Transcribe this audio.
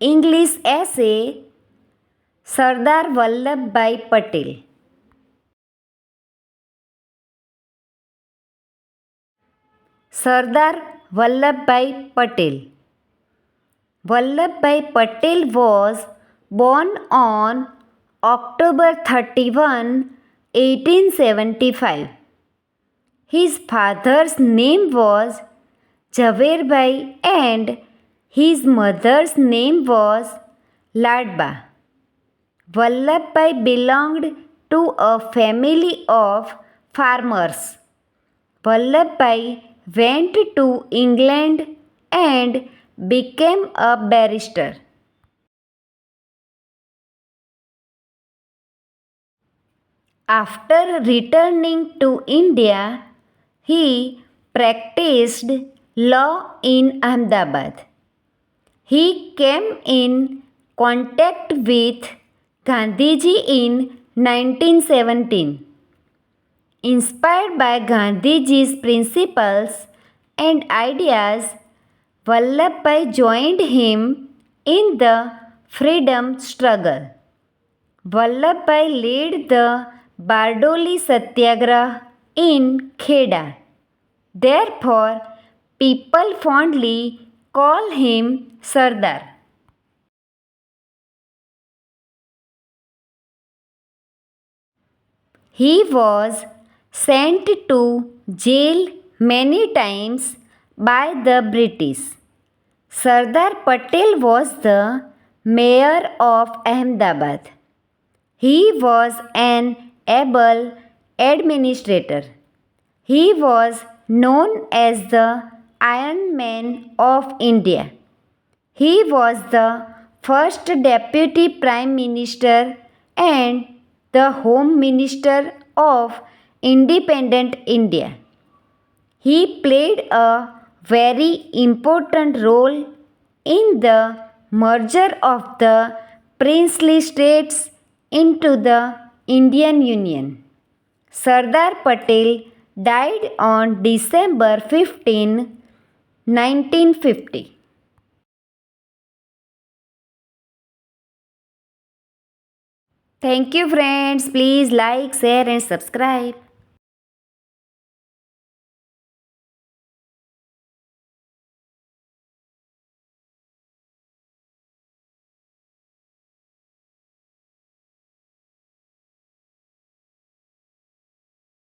English essay Sardar Vallabhbhai Patel. Sardar Vallabhbhai Patel. Vallabhbhai Patel was born on October 31, 1875. His father's name was Jhaverbhai and his mother's name was Ladba. Vallabhbhai belonged to a family of farmers. Vallabhbhai went to England and became a barrister. After returning to India, he practiced law in Ahmedabad. He came in contact with Gandhiji in 1917. Inspired by Gandhiji's principles and ideas, Vallabhbhai joined him in the freedom struggle. Vallabhbhai led the Bardoli Satyagraha in Kheda. Therefore, people fondly call him Sardar. He was sent to jail many times by the British. Sardar Patel was the mayor of Ahmedabad. He was an able administrator. He was known as the Iron Man of India. He was the first deputy prime minister and the home minister of independent India. He played a very important role in the merger of the princely states into the Indian Union. Sardar Patel died on December 15, 1950. Thank you, friends. Please like, share, and subscribe.